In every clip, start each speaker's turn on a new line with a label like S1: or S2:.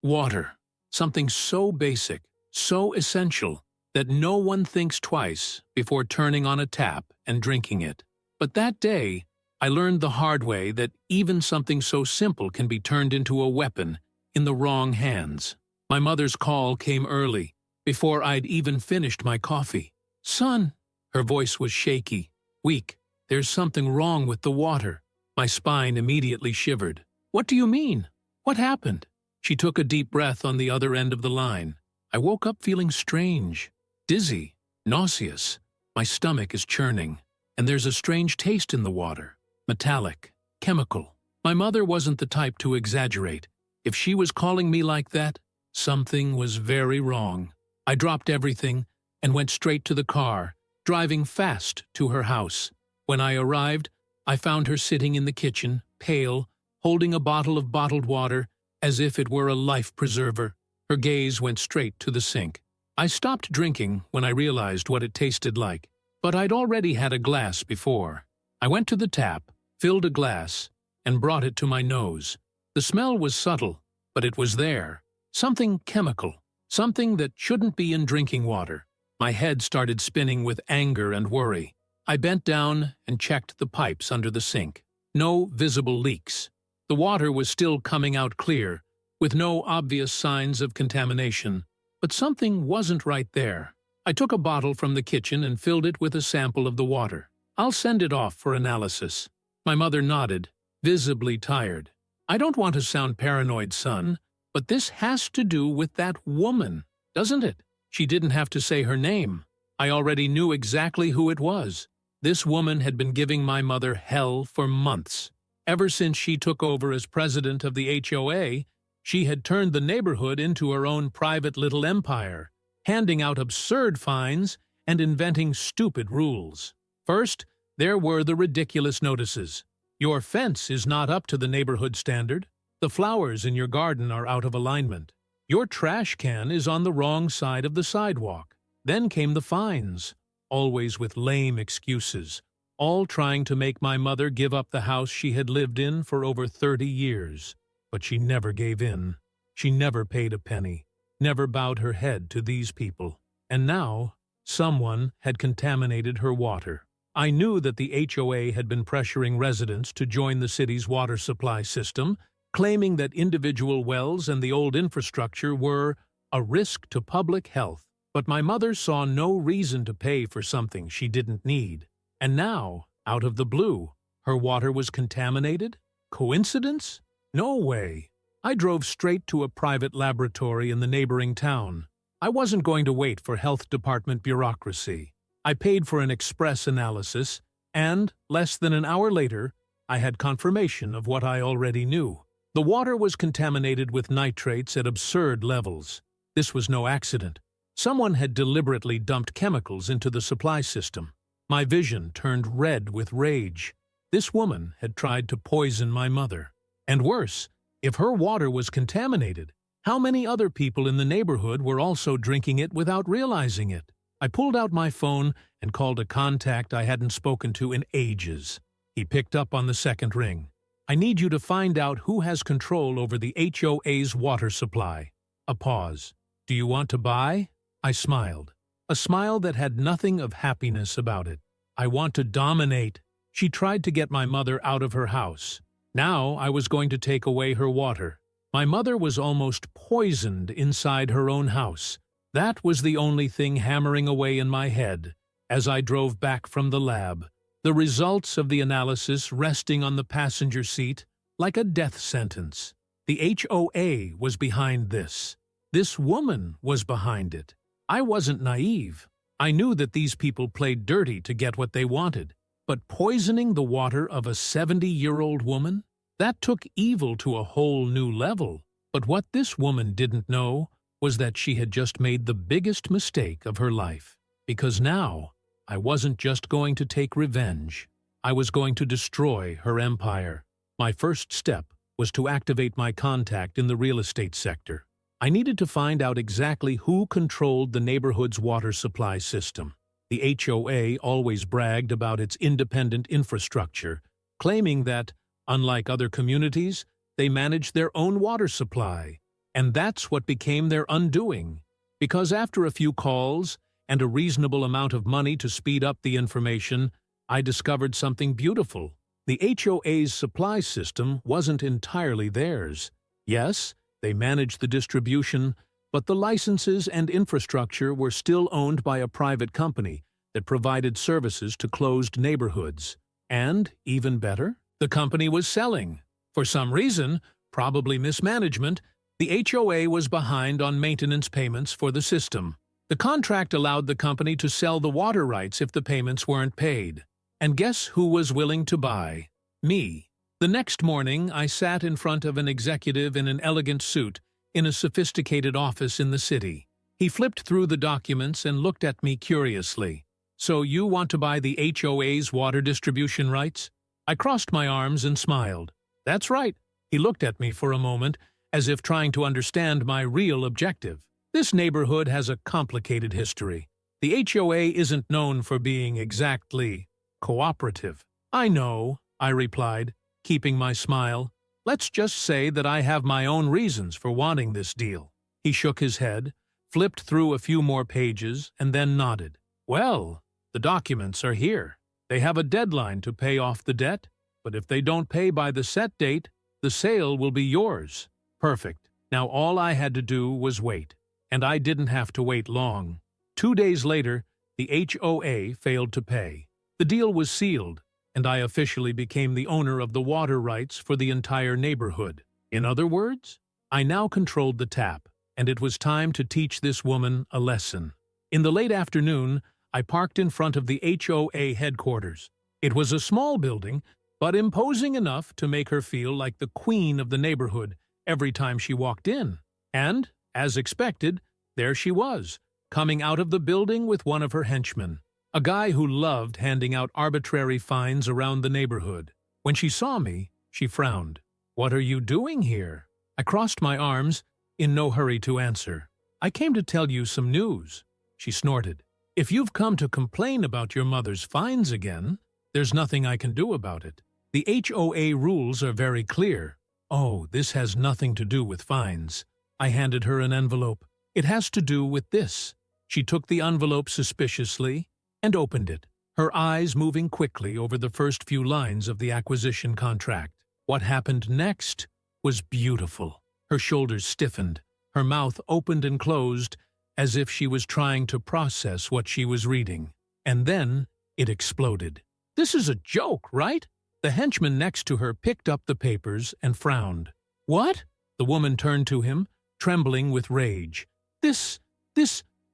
S1: Water. Something so basic, so essential, that no one thinks twice before turning on a tap and drinking it. But that day, I learned the hard way that even something so simple can be turned into a weapon in the wrong hands. My mother's call came early, before I'd even finished my coffee. "Son," her voice was shaky, weak. "There's something wrong with the water." My spine immediately shivered. "What do you mean? What happened?" She took a deep breath on the other end of the line. I woke up feeling strange, dizzy, nauseous. My stomach is churning, and there's a strange taste in the water. Metallic, chemical. My mother wasn't the type to exaggerate. If she was calling me like that, something was very wrong. I dropped everything and went straight to the car, driving fast to her house. When I arrived, I found her sitting in the kitchen, pale, holding a bottle of bottled water, as if it were a life preserver. Her gaze went straight to the sink. I stopped drinking when I realized what it tasted like, but I'd already had a glass before. I went to the tap, filled a glass, and brought it to my nose. The smell was subtle, but it was there. Something chemical, something that shouldn't be in drinking water. My head started spinning with anger and worry. I bent down and checked the pipes under the sink. No visible leaks. The water was still coming out clear, with no obvious signs of contamination. But something wasn't right there. I took a bottle from the kitchen and filled it with a sample of the water. "I'll send it off for analysis." My mother nodded, visibly tired. "I don't want to sound paranoid, son, but this has to do with that woman, doesn't it?" She didn't have to say her name. I already knew exactly who it was. This woman had been giving my mother hell for months. Ever since she took over as president of the HOA, she had turned the neighborhood into her own private little empire, handing out absurd fines and inventing stupid rules. First, there were the ridiculous notices. "Your fence is not up to the neighborhood standard. The flowers in your garden are out of alignment. Your trash can is on the wrong side of the sidewalk." Then came the fines, always with lame excuses, all trying to make my mother give up the house she had lived in for over 30 years. But she never gave in. She never paid a penny, never bowed her head to these people. And now, someone had contaminated her water. I knew that the HOA had been pressuring residents to join the city's water supply system, claiming that individual wells and the old infrastructure were a risk to public health. But my mother saw no reason to pay for something she didn't need. And now, out of the blue, her water was contaminated? Coincidence? No way. I drove straight to a private laboratory in the neighboring town. I wasn't going to wait for health department bureaucracy. I paid for an express analysis, and, less than an hour later, I had confirmation of what I already knew. The water was contaminated with nitrates at absurd levels. This was no accident. Someone had deliberately dumped chemicals into the supply system. My vision turned red with rage. This woman had tried to poison my mother. And worse, if her water was contaminated, how many other people in the neighborhood were also drinking it without realizing it? I pulled out my phone and called a contact I hadn't spoken to in ages. He picked up on the second ring. "I need you to find out who has control over the HOA's water supply." A pause. "Do you want to buy?" I smiled. A smile that had nothing of happiness about it. "I want to dominate." She tried to get my mother out of her house. Now I was going to take away her water. My mother was almost poisoned inside her own house. That was the only thing hammering away in my head as I drove back from the lab, the results of the analysis resting on the passenger seat like a death sentence. The HOA was behind this. This woman was behind it. I wasn't naive. I knew that these people played dirty to get what they wanted. But poisoning the water of a 70-year-old woman? That took evil to a whole new level. But what this woman didn't know was that she had just made the biggest mistake of her life. Because now, I wasn't just going to take revenge. I was going to destroy her empire. My first step was to activate my contact in the real estate sector. I needed to find out exactly who controlled the neighborhood's water supply system. The HOA always bragged about its independent infrastructure, claiming that, unlike other communities, they managed their own water supply. And that's what became their undoing. Because after a few calls and a reasonable amount of money to speed up the information, I discovered something beautiful. The HOA's supply system wasn't entirely theirs. Yes, they managed the distribution, but the licenses and infrastructure were still owned by a private company that provided services to closed neighborhoods. And, even better, the company was selling. For some reason, probably mismanagement, the HOA was behind on maintenance payments for the system. The contract allowed the company to sell the water rights if the payments weren't paid. And guess who was willing to buy? Me. The next morning, I sat in front of an executive in an elegant suit in a sophisticated office in the city. He flipped through the documents and looked at me curiously. "So you want to buy the HOA's water distribution rights?" I crossed my arms and smiled. "That's right." He looked at me for a moment, as if trying to understand my real objective. "This neighborhood has a complicated history. The HOA isn't known for being exactly cooperative." "I know," I replied, keeping my smile. "Let's just say that I have my own reasons for wanting this deal." He shook his head, flipped through a few more pages, and then nodded. "Well, the documents are here. They have a deadline to pay off the debt, but if they don't pay by the set date, the sale will be yours." Perfect. Now all I had to do was wait. And I didn't have to wait long. 2 days later, the HOA failed to pay. The deal was sealed, and I officially became the owner of the water rights for the entire neighborhood. In other words, I now controlled the tap, and it was time to teach this woman a lesson. In the late afternoon, I parked in front of the HOA headquarters. It was a small building, but imposing enough to make her feel like the queen of the neighborhood every time she walked in. And, as expected, there she was, coming out of the building with one of her henchmen, a guy who loved handing out arbitrary fines around the neighborhood. When she saw me, she frowned. "What are you doing here?" I crossed my arms, in no hurry to answer. "I came to tell you some news." She snorted. "If you've come to complain about your mother's fines again, there's nothing I can do about it. The HOA rules are very clear." "Oh, this has nothing to do with fines." I handed her an envelope. "It has to do with this." She took the envelope suspiciously and opened it, her eyes moving quickly over the first few lines of the acquisition contract. What happened next was beautiful. Her shoulders stiffened, her mouth opened and closed, as if she was trying to process what she was reading. And then it exploded. "This is a joke, right?" The henchman next to her picked up the papers and frowned. "What?" The woman turned to him, trembling with rage. This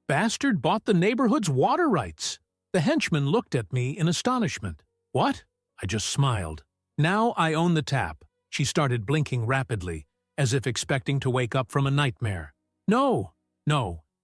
S1: bastard bought the neighborhood's water rights." The henchman looked at me in astonishment. "What?" I just smiled. "Now I own the tap." She started blinking rapidly, as if expecting to wake up from a nightmare. No,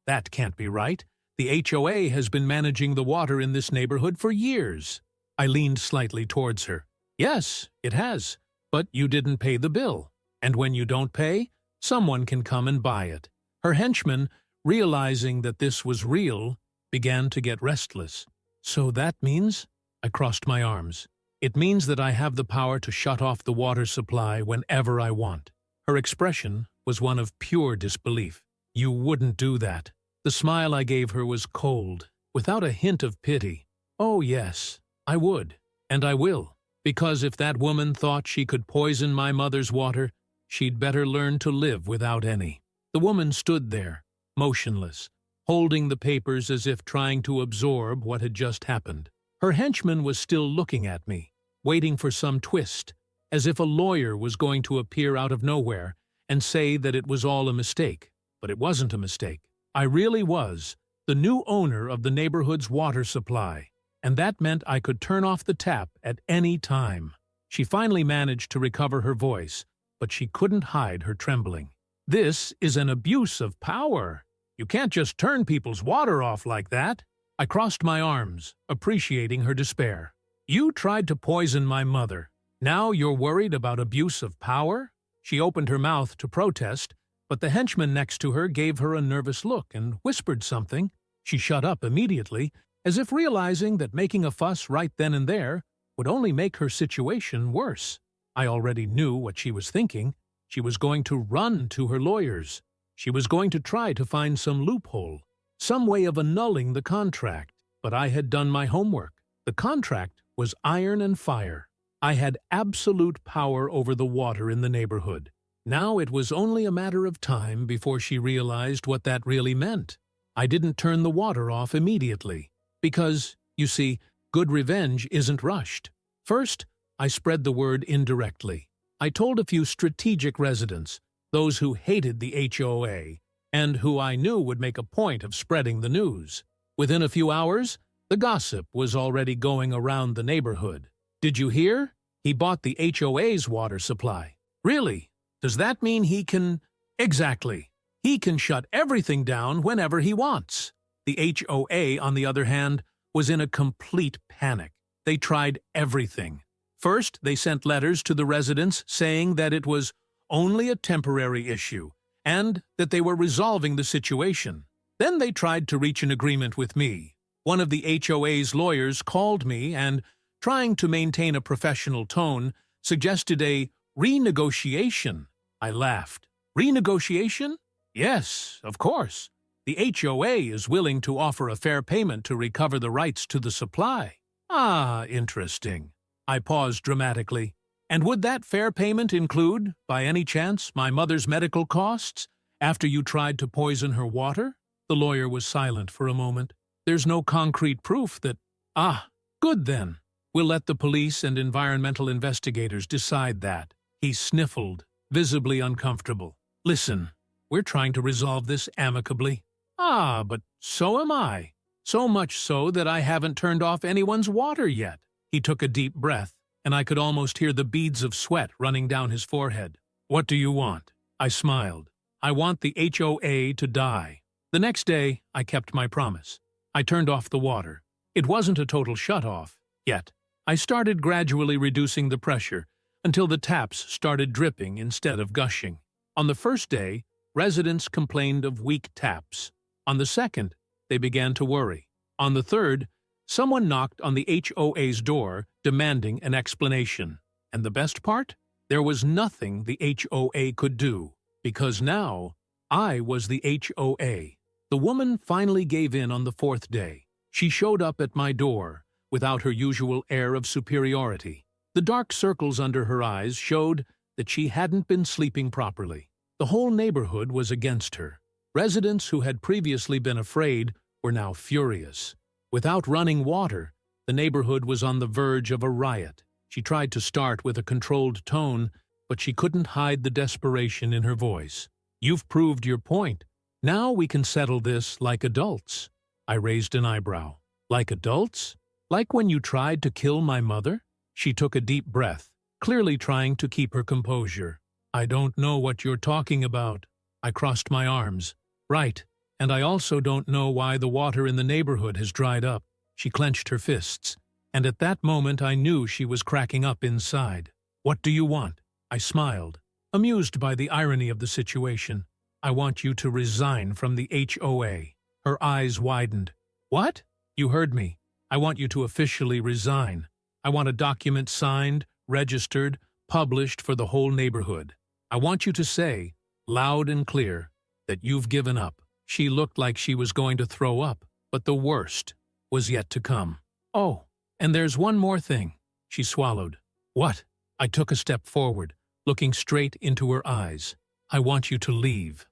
S1: that can't be right. The HOA has been managing the water in this neighborhood for years." I leaned slightly towards her. "Yes, it has, but you didn't pay the bill. And when you don't pay, someone can come and buy it." Her henchman, realizing that this was real, began to get restless. "So that means—" I crossed my arms. "It means that I have the power to shut off the water supply whenever I want." Her expression was one of pure disbelief. "You wouldn't do that." The smile I gave her was cold, without a hint of pity. "Oh yes, I would, and I will. Because if that woman thought she could poison my mother's water, she'd better learn to live without any." The woman stood there, motionless, holding the papers as if trying to absorb what had just happened. Her henchman was still looking at me, waiting for some twist, as if a lawyer was going to appear out of nowhere and say that it was all a mistake. But it wasn't a mistake. I really was the new owner of the neighborhood's water supply, and that meant I could turn off the tap at any time. She finally managed to recover her voice, but she couldn't hide her trembling. "This is an abuse of power. You can't just turn people's water off like that." I crossed my arms, appreciating her despair. "You tried to poison my mother. Now you're worried about abuse of power?" She opened her mouth to protest, but the henchman next to her gave her a nervous look and whispered something. She shut up immediately, as if realizing that making a fuss right then and there would only make her situation worse. I already knew what she was thinking. She was going to run to her lawyers. She was going to try to find some loophole, some way of annulling the contract, but I had done my homework. The contract was iron and fire. I had absolute power over the water in the neighborhood. Now it was only a matter of time before she realized what that really meant. I didn't turn the water off immediately, because, you see, good revenge isn't rushed. First, I spread the word indirectly. I told a few strategic residents, those who hated the HOA, and who I knew would make a point of spreading the news. Within a few hours, the gossip was already going around the neighborhood. Did you hear? He bought the HOA's water supply. Really? Does that mean he can… Exactly. He can shut everything down whenever he wants. The HOA, on the other hand, was in a complete panic. They tried everything. First, they sent letters to the residents saying that it was only a temporary issue and that they were resolving the situation. Then they tried to reach an agreement with me. One of the HOA's lawyers called me and, trying to maintain a professional tone, suggested a renegotiation. I laughed. Renegotiation? Yes, of course. The HOA is willing to offer a fair payment to recover the rights to the supply. Ah, interesting. I paused dramatically. And would that fair payment include, by any chance, my mother's medical costs after you tried to poison her water? The lawyer was silent for a moment. There's no concrete proof that… Ah, good then. We'll let the police and environmental investigators decide that. He sniffled, visibly uncomfortable. Listen, we're trying to resolve this amicably. Ah, but so am I. So much so that I haven't turned off anyone's water yet. He took a deep breath, and I could almost hear the beads of sweat running down his forehead. What do you want? I smiled. I want the HOA to die. The next day, I kept my promise. I turned off the water. It wasn't a total shut-off, yet. I started gradually reducing the pressure until the taps started dripping instead of gushing. On the first day, residents complained of weak taps. On the second, they began to worry. On the third, someone knocked on the HOA's door demanding an explanation. And the best part? There was nothing the HOA could do, because now I was the HOA. The woman finally gave in on the fourth day. She showed up at my door without her usual air of superiority. The dark circles under her eyes showed that she hadn't been sleeping properly. The whole neighborhood was against her. Residents who had previously been afraid were now furious. Without running water, the neighborhood was on the verge of a riot. She tried to start with a controlled tone, but she couldn't hide the desperation in her voice. You've proved your point. Now we can settle this like adults. I raised an eyebrow. Like adults? Like when you tried to kill my mother? She took a deep breath, clearly trying to keep her composure. I don't know what you're talking about. I crossed my arms. Right, and I also don't know why the water in the neighborhood has dried up. She clenched her fists, and at that moment I knew she was cracking up inside. What do you want? I smiled, amused by the irony of the situation. I want you to resign from the HOA. Her eyes widened. What? You heard me. I want you to officially resign. I want a document signed, registered, published for the whole neighborhood. I want you to say, loud and clear, that you've given up. She looked like she was going to throw up, but the worst was yet to come. Oh, and there's one more thing. She swallowed. What? I took a step forward, looking straight into her eyes. I want you to leave.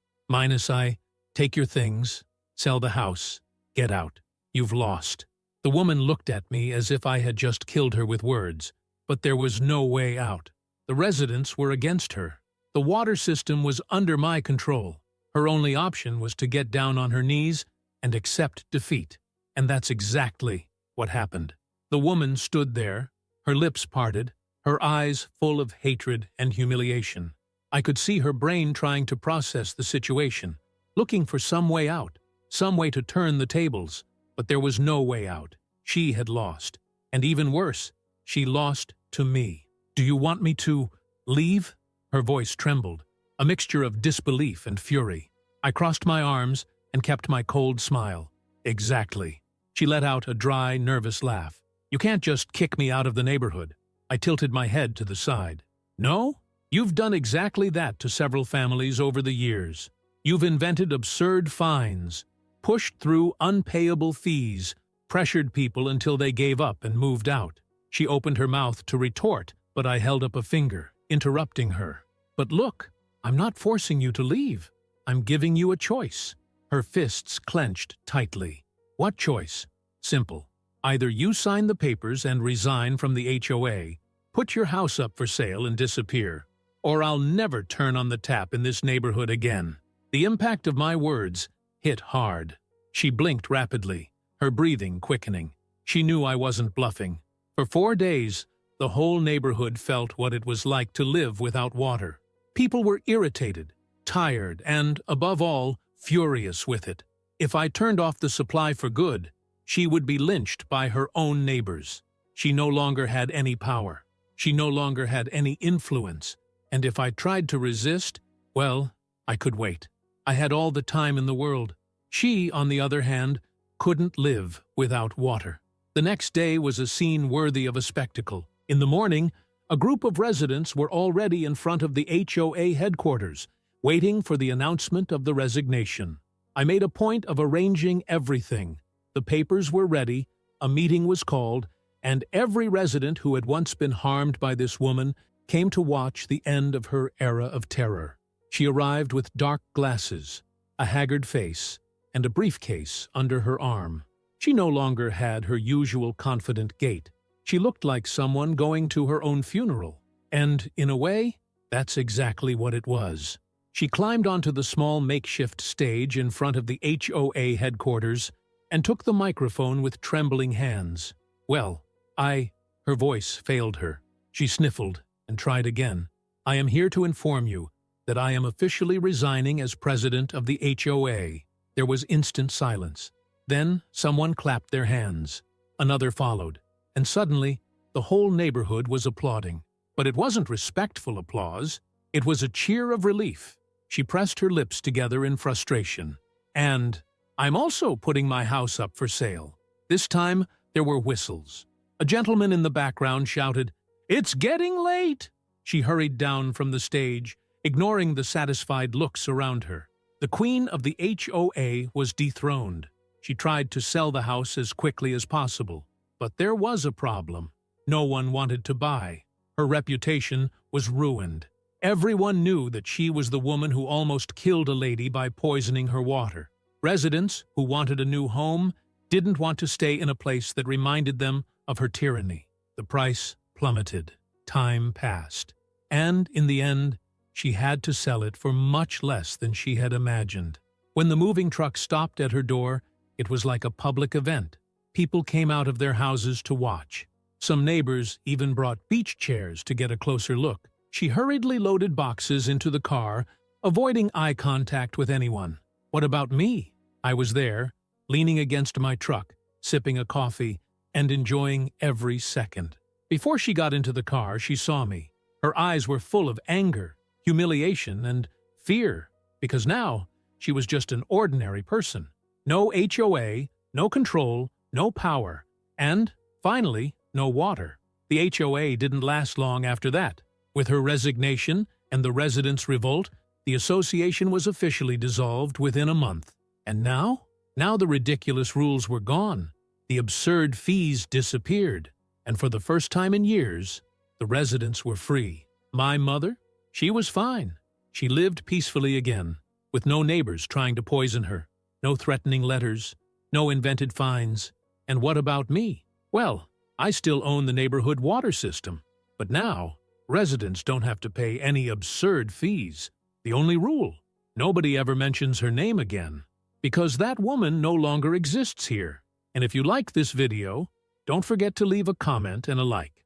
S1: Take your things, sell the house, get out. You've lost. The woman looked at me as if I had just killed her with words, but there was no way out. The residents were against her. The water system was under my control. Her only option was to get down on her knees and accept defeat. And that's exactly what happened. The woman stood there, her lips parted, her eyes full of hatred and humiliation. I could see her brain trying to process the situation, looking for some way out, some way to turn the tables. But there was no way out. She had lost. And even worse, she lost to me. Do you want me to leave? Her voice trembled, a mixture of disbelief and fury. I crossed my arms and kept my cold smile. Exactly. She let out a dry, nervous laugh. You can't just kick me out of the neighborhood. I tilted my head to the side. No? You've done exactly that to several families over the years. You've invented absurd fines, pushed through unpayable fees, pressured people until they gave up and moved out. She opened her mouth to retort, but I held up a finger, interrupting her. But look, I'm not forcing you to leave. I'm giving you a choice. Her fists clenched tightly. What choice? Simple. Either you sign the papers and resign from the HOA, put your house up for sale and disappear, or I'll never turn on the tap in this neighborhood again. The impact of my words hit hard. She blinked rapidly, her breathing quickening. She knew I wasn't bluffing. For 4 days, the whole neighborhood felt what it was like to live without water. People were irritated, tired, and, above all, furious with it. If I turned off the supply for good, she would be lynched by her own neighbors. She no longer had any power. She no longer had any influence. And if I tried to resist, well, I could wait. I had all the time in the world. She, on the other hand, couldn't live without water. The next day was a scene worthy of a spectacle. In the morning, a group of residents were already in front of the HOA headquarters, waiting for the announcement of the resignation. I made a point of arranging everything. The papers were ready, a meeting was called, and every resident who had once been harmed by this woman came to watch the end of her era of terror. She arrived with dark glasses, a haggard face, and a briefcase under her arm. She no longer had her usual confident gait. She looked like someone going to her own funeral. And, in a way, that's exactly what it was. She climbed onto the small makeshift stage in front of the HOA headquarters and took the microphone with trembling hands. Well, her voice failed her. She sniffled and tried again. I am here to inform you that I am officially resigning as president of the HOA. There was instant silence. Then someone clapped their hands. Another followed. And suddenly, the whole neighborhood was applauding. But it wasn't respectful applause. It was a cheer of relief. She pressed her lips together in frustration. And I'm also putting my house up for sale. This time, there were whistles. A gentleman in the background shouted, "It's getting late!" She hurried down from the stage, ignoring the satisfied looks around her. The queen of the HOA was dethroned. She tried to sell the house as quickly as possible. But there was a problem. No one wanted to buy. Her reputation was ruined. Everyone knew that she was the woman who almost killed a lady by poisoning her water. Residents who wanted a new home didn't want to stay in a place that reminded them of her tyranny. The price plummeted. Time passed. And, in the end, she had to sell it for much less than she had imagined. When the moving truck stopped at her door, it was like a public event. People came out of their houses to watch. Some neighbors even brought beach chairs to get a closer look. She hurriedly loaded boxes into the car, avoiding eye contact with anyone. What about me? I was there, leaning against my truck, sipping a coffee, and enjoying every second. Before she got into the car, she saw me. Her eyes were full of anger, humiliation, and fear, because now she was just an ordinary person. No HOA, no control, no power, and, finally, no water. The HOA didn't last long after that. With her resignation and the residents' revolt, the association was officially dissolved within a month. And now? Now the ridiculous rules were gone. The absurd fees disappeared. And for the first time in years, the residents were free. My mother? She was fine. She lived peacefully again, with no neighbors trying to poison her, no threatening letters, no invented fines. And what about me? Well, I still own the neighborhood water system. But now, residents don't have to pay any absurd fees. The only rule, nobody ever mentions her name again. Because that woman no longer exists here. And if you like this video, don't forget to leave a comment and a like.